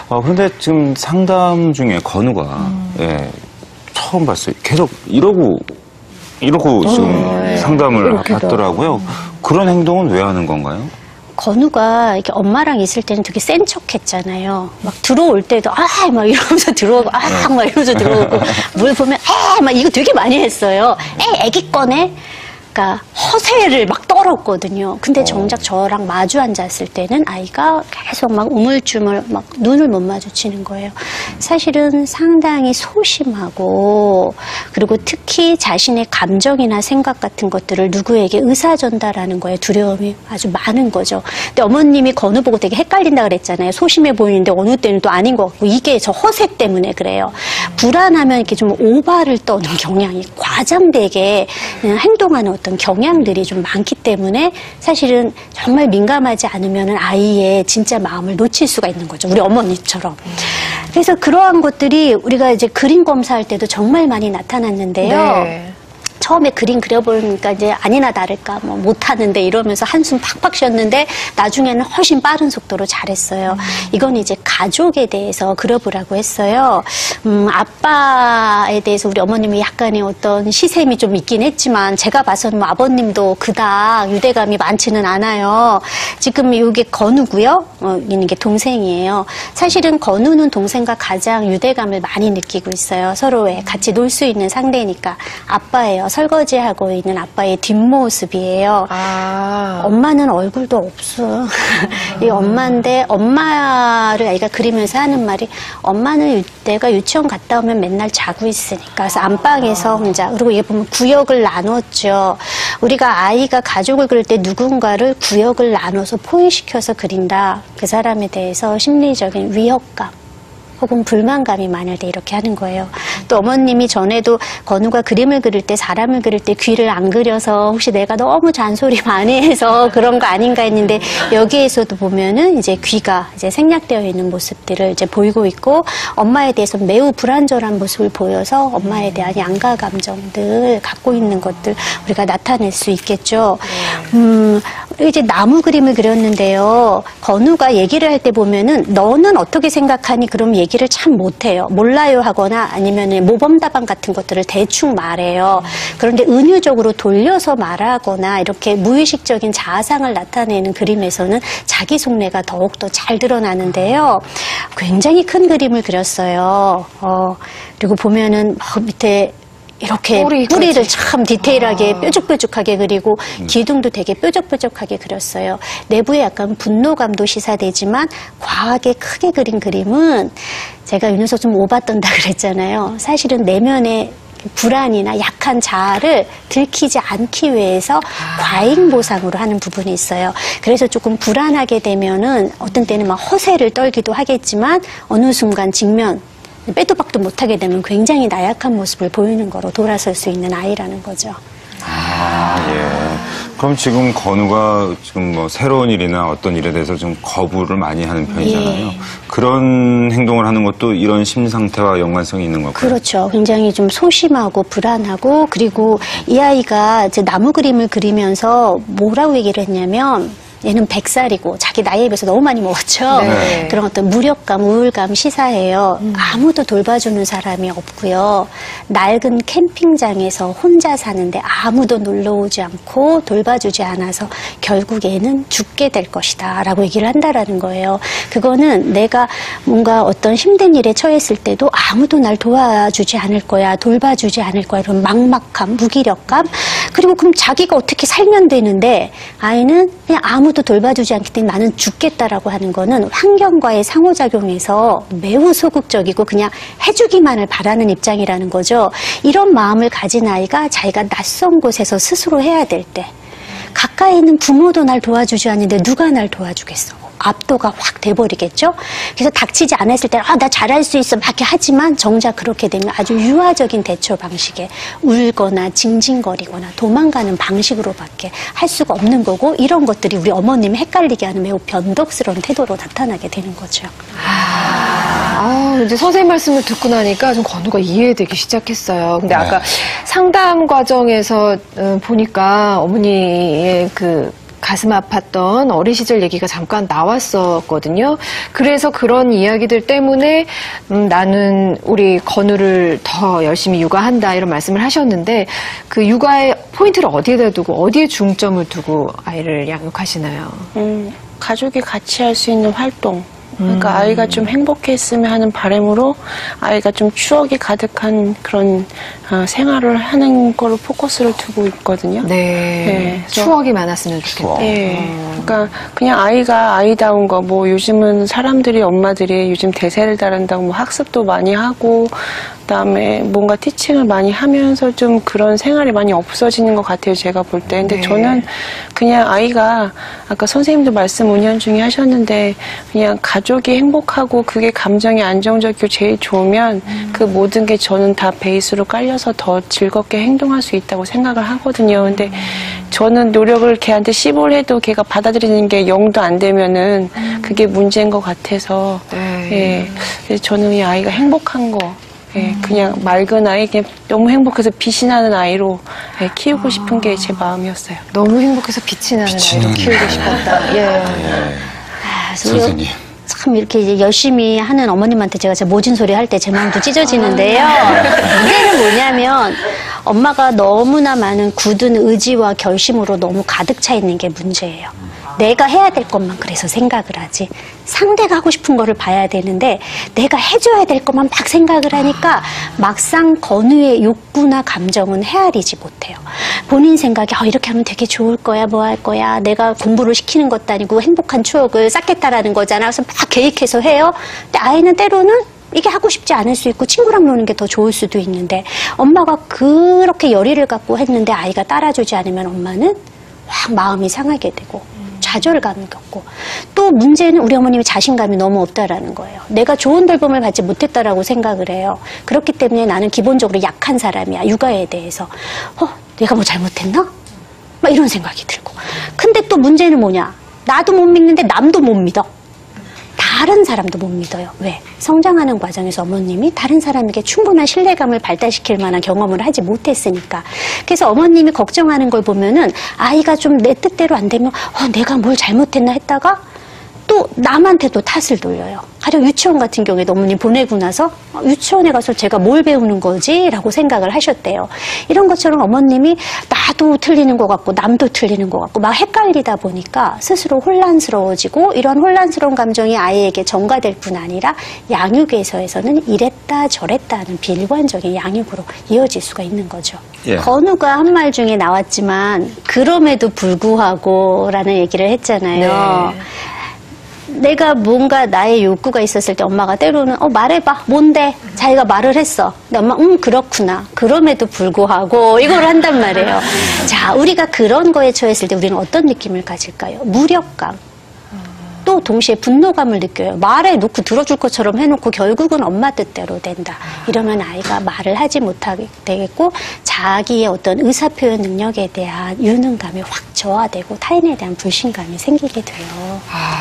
그런데 지금 상담 중에 건우가 예, 처음 봤어요. 계속 이러고 지금 상담을 받더라고요. 그런 행동은 왜 하는 건가요? 건우가 이렇게 엄마랑 있을 때는 되게 센 척 했잖아요. 막 들어올 때도, 막 이러면서 들어오고, 막 이러면서 들어오고, 뭘 보면, 막 이거 되게 많이 했어요. 애기 꺼내? 그러니까 허세를 막 떨었거든요. 근데 정작 저랑 마주 앉았을 때는 아이가 계속 막 우물쭈물 막 눈을 못 마주치는 거예요. 사실은 상당히 소심하고 그리고 특히 자신의 감정이나 생각 같은 것들을 누구에게 의사 전달하는 거에 두려움이 아주 많은 거죠. 근데 어머님이 건우 보고 되게 헷갈린다 그랬잖아요. 소심해 보이는데 어느 때는 또 아닌 것 같고 이게 저 허세 때문에 그래요. 불안하면 이렇게 좀 오바를 떠는 경향이 과장되게 행동하는 어떤 경향들이 좀 많기 때문에 사실은 정말 민감하지 않으면 아이의 진짜 마음을 놓칠 수가 있는 거죠. 우리 어머니처럼. 그래서 그러한 것들이 우리가 이제 그림 검사할 때도 정말 많이 나타났는데요. 네. 처음에 그림 그려보니까 이제 아니나 다를까 뭐 못하는데 이러면서 한숨 팍팍 쉬었는데 나중에는 훨씬 빠른 속도로 잘했어요. 이건 이제 가족에 대해서 그려보라고 했어요. 아빠에 대해서 우리 어머님이 약간의 어떤 시샘이 좀 있긴 했지만 제가 봐서는 뭐 아버님도 그닥 유대감이 많지는 않아요. 지금 이게 건우고요. 있는 게 동생이에요. 사실은 건우는 동생과 가장 유대감을 많이 느끼고 있어요. 서로에 같이 놀 수 있는 상대니까. 아빠예요. 설거지하고 있는 아빠의 뒷모습이에요. 엄마는 얼굴도 없어. 이 엄마인데 엄마를 아이가 그리면서 하는 말이 엄마는 내가 유치원 갔다 오면 맨날 자고 있으니까. 그래서 안방에서 혼자. 그리고 얘 보면 구역을 나눴죠. 우리가 아이가 가족을 그릴 때 누군가를 구역을 나눠서 포위시켜서 그린다. 그 사람에 대해서 심리적인 위협감. 혹은 불만감이 많을 때 이렇게 하는 거예요. 또 어머님이 전에도 건우가 그림을 그릴 때 사람을 그릴 때 귀를 안 그려서 혹시 내가 너무 잔소리 많이 해서 그런 거 아닌가 했는데 여기에서도 보면은 이제 귀가 이제 생략되어 있는 모습들을 이제 보이고 있고 엄마에 대해서 매우 불안절한 모습을 보여서 엄마에 대한 양가 감정들 갖고 있는 것들 우리가 나타낼 수 있겠죠. 이제 나무 그림을 그렸는데요. 건우가 얘기를 할 때 보면은 너는 어떻게 생각하니? 그럼 얘기를 참 못해요. 몰라요 하거나 아니면 모범답안 같은 것들을 대충 말해요. 그런데 은유적으로 돌려서 말하거나 이렇게 무의식적인 자아상을 나타내는 그림에서는 자기 속내가 더욱더 잘 드러나는데요. 굉장히 큰 그림을 그렸어요. 그리고 보면은 밑에 이렇게 뿌리를 참 디테일하게 뾰족뾰족하게 그리고 기둥도 되게 뾰족뾰족하게 그렸어요. 내부에 약간 분노감도 시사되지만 과하게 크게 그린 그림은 제가 윤여서 좀 오바떤다 그랬잖아요. 사실은 내면의 불안이나 약한 자아를 들키지 않기 위해서 과잉 보상으로 하는 부분이 있어요. 그래서 조금 불안하게 되면은 어떤 때는 막 허세를 떨기도 하겠지만 어느 순간 직면 빼도 박도 못하게 되면 굉장히 나약한 모습을 보이는 거로 돌아설 수 있는 아이라는 거죠. 예. 그럼 지금 건우가 지금 뭐 새로운 일이나 어떤 일에 대해서 좀 거부를 많이 하는 편이잖아요. 예. 그런 행동을 하는 것도 이런 심리 상태와 연관성이 있는 걸까요? 그렇죠. 굉장히 좀 소심하고 불안하고 그리고 이 아이가 이제 나무 그림을 그리면서 뭐라고 얘기를 했냐면 얘는 100살이고 자기 나이에 비해서 너무 많이 먹었죠. 네. 그런 어떤 무력감, 우울감 시사해요. 아무도 돌봐주는 사람이 없고요. 낡은 캠핑장에서 혼자 사는데 아무도 놀러 오지 않고 돌봐주지 않아서 결국 얘는 죽게 될 것이다 라고 얘기를 한다라는 거예요. 그거는 내가 뭔가 어떤 힘든 일에 처했을 때도 아무도 날 도와주지 않을 거야, 돌봐주지 않을 거야 이런 막막함, 무기력감 그리고 그럼 자기가 어떻게 살면 되는데 아이는 그냥 아무도 돌봐주지 않기 때문에 나는 죽겠다라고 하는 거는 환경과의 상호작용에서 매우 소극적이고 그냥 해주기만을 바라는 입장이라는 거죠. 이런 마음을 가진 아이가 자기가 낯선 곳에서 스스로 해야 될 때 가까이 있는 부모도 날 도와주지 않는데 누가 날 도와주겠어. 압도가 확 돼버리겠죠. 그래서 닥치지 않았을 때 나 잘할 수 있어 막 이렇게 하지만 정작 그렇게 되면 아주 유아적인 대처 방식에 울거나 징징거리거나 도망가는 방식으로밖에 할 수가 없는 거고 이런 것들이 우리 어머님이 헷갈리게 하는 매우 변덕스러운 태도로 나타나게 되는 거죠. 이제 선생님 말씀을 듣고 나니까 좀 건우가 이해되기 시작했어요. 근데 아까 상담 과정에서 보니까 어머니의 그 가슴 아팠던 어린 시절 얘기가 잠깐 나왔었거든요. 그래서 그런 이야기들 때문에 나는 우리 건우를 더 열심히 육아한다 이런 말씀을 하셨는데 그 육아의 포인트를 어디에다 두고 어디에 중점을 두고 아이를 양육하시나요? 가족이 같이 할 수 있는 활동. 그러니까 아이가 좀 행복했으면 하는 바람으로 아이가 좀 추억이 가득한 그런 생활을 하는 거로 포커스를 두고 있거든요. 네. 그래서 추억이 많았으면 좋겠다. 네. 그러니까 그냥 아이가 아이다운 거, 뭐 요즘은 사람들이 엄마들이 요즘 대세를 따른다고 뭐 학습도 많이 하고 그다음에 뭔가 티칭을 많이 하면서 좀 그런 생활이 많이 없어지는 것 같아요. 제가 볼 때. 근데 네. 저는 그냥 아이가 아까 선생님도 말씀 은연중에 하셨는데 그냥 가족이 행복하고 그게 감정이 안정적이고 제일 좋으면 그 모든 게 저는 다 베이스로 깔려서 더 즐겁게 행동할 수 있다고 생각을 하거든요. 근데 저는 노력을 걔한테 10을 해도 걔가 받아들이는 게 0도 안 되면은 그게 문제인 것 같아서 네. 예. 그래서 저는 그냥 아이가 행복한 거 예, 그냥 맑은 아이, 그냥 너무 행복해서 빛이 나는 아이로 예, 키우고 싶은 게 제 마음이었어요. 너무 행복해서 빛이 나는 아이로 키우고 싶었다. 예. 선생님. 참 이렇게 이제 열심히 하는 어머님한테 제가 모진 소리 할 때 제 마음도 찢어지는데요. 문제는 뭐냐면 엄마가 너무나 많은 굳은 의지와 결심으로 너무 가득 차 있는 게 문제예요. 내가 해야 될 것만 그래서 생각을 하지 상대가 하고 싶은 거를 봐야 되는데 내가 해줘야 될 것만 막 생각을 하니까 막상 건우의 욕구나 감정은 헤아리지 못해요. 본인 생각에 이렇게 하면 되게 좋을 거야, 뭐 할 거야, 내가 공부를 시키는 것도 아니고 행복한 추억을 쌓겠다라는 거잖아. 그래서 막 계획해서 해요. 근데 아이는 때로는 이게 하고 싶지 않을 수 있고 친구랑 노는 게 더 좋을 수도 있는데 엄마가 그렇게 열의를 갖고 했는데 아이가 따라주지 않으면 엄마는 확 마음이 상하게 되고 좌절감을 겪고 또 문제는 우리 어머님이 자신감이 너무 없다라는 거예요. 내가 좋은 돌봄을 받지 못했다라고 생각을 해요. 그렇기 때문에 나는 기본적으로 약한 사람이야. 육아에 대해서. 내가 뭐 잘못했나? 막 이런 생각이 들고. 근데 또 문제는 뭐냐? 나도 못 믿는데 남도 못 믿어. 다른 사람도 못 믿어요. 왜? 성장하는 과정에서 어머님이 다른 사람에게 충분한 신뢰감을 발달시킬 만한 경험을 하지 못했으니까. 그래서 어머님이 걱정하는 걸 보면은 아이가 좀 내 뜻대로 안 되면 내가 뭘 잘못했나 했다가 또 남한테도 탓을 돌려요. 가령 유치원 같은 경우에도 어머님 보내고 나서 유치원에 가서 제가 뭘 배우는 거지? 라고 생각을 하셨대요. 이런 것처럼 어머님이 나도 틀리는 것 같고 남도 틀리는 것 같고 막 헷갈리다 보니까 스스로 혼란스러워지고 이런 혼란스러운 감정이 아이에게 전가될 뿐 아니라 양육에서는 이랬다 저랬다 하는 비일관적인 양육으로 이어질 수가 있는 거죠. 예. 건우가 한 말 중에 나왔지만 그럼에도 불구하고 라는 얘기를 했잖아요. 네. 내가 뭔가 나의 욕구가 있었을 때 엄마가 때로는 말해봐 뭔데 자기가 말을 했어 근데 엄마 그렇구나 그럼에도 불구하고 이걸 한단 말이에요. 자 우리가 그런 거에 처했을 때 우리는 어떤 느낌을 가질까요? 무력감 또 동시에 분노감을 느껴요. 말해 놓고 들어줄 것처럼 해놓고 결국은 엄마 뜻대로 된다. 이러면 아이가 말을 하지 못하게 되겠고 자기의 어떤 의사표현 능력에 대한 유능감이 확 저하되고 타인에 대한 불신감이 생기게 돼요.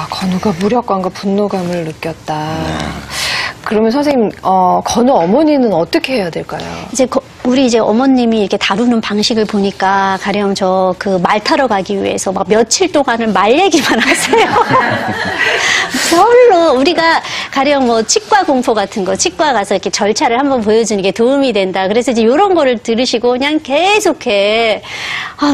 건우가 무력감과 분노감을 느꼈다. 그러면 선생님, 건우 어머니는 어떻게 해야 될까요? 우리 어머님이 이렇게 다루는 방식을 보니까 가령 그 말 타러 가기 위해서 막 며칠 동안은 말 얘기만 하세요. 별로 우리가 가령 뭐 치과 공포 같은 거 치과 가서 이렇게 절차를 한번 보여주는 게 도움이 된다. 그래서 이제 이런 거를 들으시고 그냥 계속해.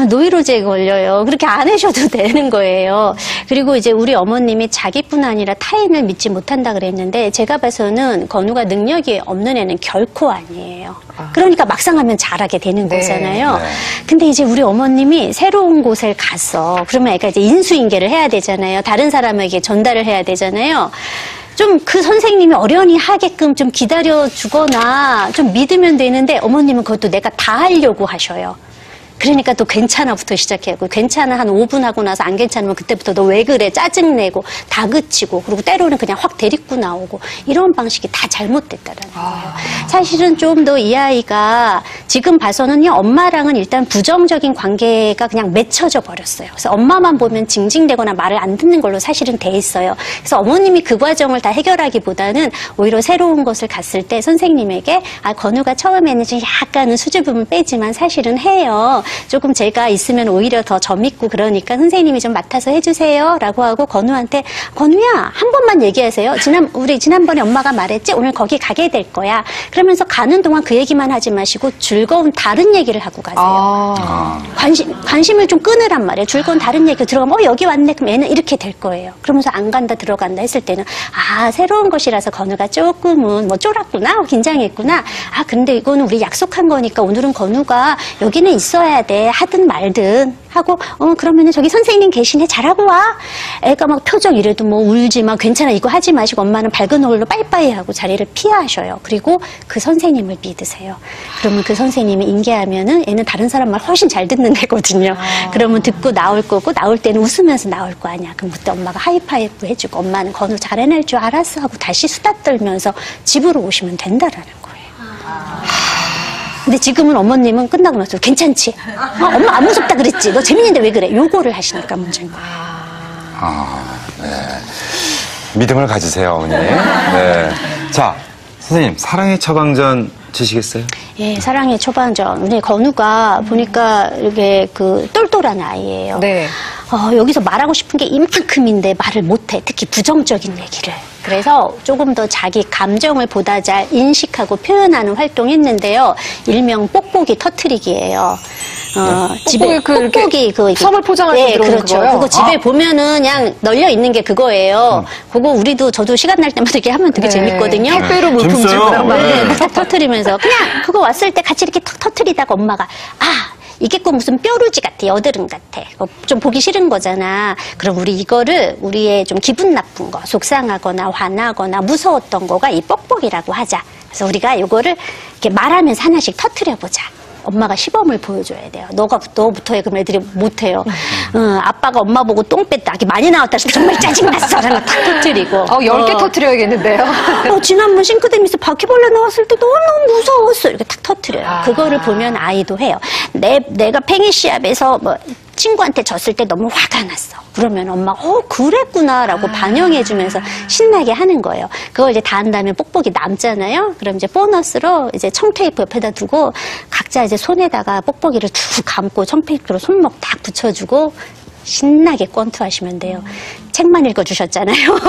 노이로제에 걸려요. 그렇게 안 하셔도 되는 거예요. 그리고 이제 우리 어머님이 자기뿐 아니라 타인을 믿지 못한다 그랬는데 제가 봐서는 건우가 능력이 없는 애는 결코 아니에요. 그러니까 막상 하면 잘하게 되는 거잖아요. 근데 이제 우리 어머님이 새로운 곳에 가서 그러면 애가 이제 인수인계를 해야 되잖아요. 다른 사람에게 전달을 해야 되잖아요. 좀 그 선생님이 어련히 하게끔 좀 기다려 주거나 좀 믿으면 되는데 어머님은 그것도 내가 다 하려고 하셔요. 그러니까 또 괜찮아부터 시작해고 괜찮아 한 5분 하고 나서 안 괜찮으면 그때부터 너 왜 그래 짜증내고 다그치고 그리고 때로는 그냥 확 데리고 나오고 이런 방식이 다 잘못됐다라는 거예요. 사실은 좀 더 이 아이가 지금 봐서는요 엄마랑은 일단 부정적인 관계가 그냥 맺혀져 버렸어요. 그래서 엄마만 보면 징징대거나 말을 안 듣는 걸로 사실은 돼 있어요. 그래서 어머님이 그 과정을 다 해결하기보다는 오히려 새로운 곳을 갔을 때 선생님에게 건우가 처음에는 좀 약간은 수줍음을 빼지만 사실은 해요. 조금 제가 있으면 오히려 더 점 있고 그러니까 선생님이 좀 맡아서 해주세요. 라고 하고 건우한테 건우야 한 번만 얘기하세요. 우리 지난번에 엄마가 말했지? 오늘 거기 가게 될 거야. 그러면서 가는 동안 그 얘기만 하지 마시고 즐거운 다른 얘기를 하고 가세요. 관심을 좀 끊으란 말이에요. 즐거운 다른 얘기 들어가면 여기 왔네. 그럼 애는 이렇게 될 거예요. 그러면서 안 간다 들어간다 했을 때는 새로운 것이라서 건우가 조금은 뭐 쫄았구나 긴장했구나. 근데 이거는 우리 약속한 거니까 오늘은 건우가 여기는 있어야 돼. 하든 말든 하고 그러면은 저기 선생님 계시네 잘하고 와. 애가 막 표정 이래도 뭐 울지 마 괜찮아 이거 하지 마시고 엄마는 밝은 얼굴로 빠이빠이 하고 자리를 피하셔요. 그리고 그 선생님을 믿으세요. 그러면 그 선생님이 인계하면은 애는 다른 사람 말 훨씬 잘 듣는 애거든요. 그러면 듣고 나올 거고 나올 때는 웃으면서 나올 거 아니야. 그럼 그때 엄마가 하이파이브 해주고 엄마는 건우 잘 해낼 줄 알았어 하고 다시 수다 떨면서 집으로 오시면 된다라는 거예요. 근데 지금은 어머님은 끝나고 나서 괜찮지? 엄마 안 무섭다 그랬지? 너 재밌는데 왜 그래? 요거를 하시니까 문제인 거예요. 네. 믿음을 가지세요, 어머니. 네. 자, 선생님, 사랑의 처방전 주시겠어요? 예, 사랑의 처방전. 우리 건우가 보니까 이게 똘똘한 아이예요. 네. 여기서 말하고 싶은 게 이만큼인데 말을 못해. 특히 부정적인 얘기를. 그래서 조금 더 자기 감정을 보다 잘 인식하고 표현하는 활동했는데요. 일명 뽁뽁이 터트리기예요. 집에 뽁뽁이 선물 포장할 때 들어오는 그렇죠. 거요? 그거 집에 보면은 그냥 널려 있는 게 그거예요. 그거 저도 시간 날 때마다 이렇게 하면 되게 재밌거든요. 택배로 물품 재밌어요. 주고 네, 탁 터트리면서 그냥 그거 왔을 때 같이 이렇게 탁 터트리다가 엄마가 이게 꼭 무슨 뾰루지 같아, 여드름 같아. 좀 보기 싫은 거잖아. 그럼 우리 이거를 우리의 좀 기분 나쁜 거, 속상하거나 화나거나 무서웠던 거가 이 뻑뻑이라고 하자. 그래서 우리가 이거를 이렇게 말하면서 하나씩 터트려보자. 엄마가 시범을 보여줘야 돼요. 너부터 해. 그럼 애들이 못해요. 아빠가 엄마 보고 똥 뺐다. 이렇게 많이 나왔다. 정말 짜증났어. 라고 탁 터트리고. 10개 터트려야겠는데요. 지난번 싱크대 밑에 바퀴벌레 나왔을 때 너무너무 무서웠어. 이렇게 탁 터트려요. 그거를 보면 아이도 해요. 내가 팽이 시합에서 친구한테 졌을 때 너무 화가 났어. 그러면 엄마가 그랬구나라고 반영해주면서 신나게 하는 거예요. 그걸 이제 다 한 다음에 뽁뽁이 남잖아요. 그럼 이제 보너스로 이제 청테이프 옆에다 두고 각자 이제 손에다가 뽁뽁이를 툭 감고 청테이프로 손목 딱 붙여주고 신나게 권투하시면 돼요. 책만 읽어주셨잖아요.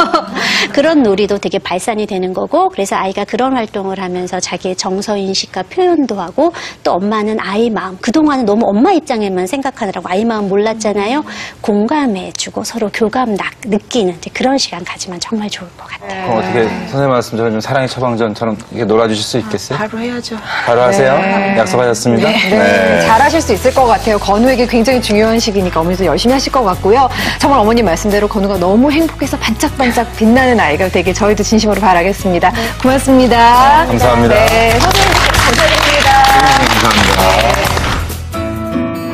그런 놀이도 되게 발산이 되는 거고 그래서 아이가 그런 활동을 하면서 자기의 정서인식과 표현도 하고 또 엄마는 아이 마음 그동안은 너무 엄마 입장에만 생각하느라고 아이 마음 몰랐잖아요. 공감해주고 서로 교감 느끼는 그런 시간 가지면 정말 좋을 것 같아요. 그럼 어떻게 선생님 말씀처럼 좀 사랑의 처방전처럼 이렇게 놀아주실 수 있겠어요? 바로 해야죠. 바로 하세요? 약속하셨습니다? 네. 잘하실 수 있을 것 같아요. 건우에게 굉장히 중요한 시기니까 어머니도 열심히 하실 것 같고요. 정말 어머님 말씀대로 건우가 너무 행복해서 반짝반짝 빛나는 아이가 되길 저희도 진심으로 바라겠습니다. 고맙습니다. 감사합니다. 네, 선생님 감사드립니다.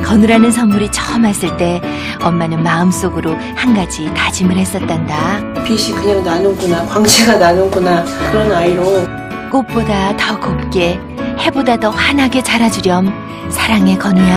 건우라는 선물이 처음 왔을 때 엄마는 마음속으로 한 가지 다짐을 했었단다. 빛이 그냥 나는구나, 광채가 나는구나 그런 아이로. 꽃보다 더 곱게 해보다 더 환하게 자라주렴. 사랑의 건우야.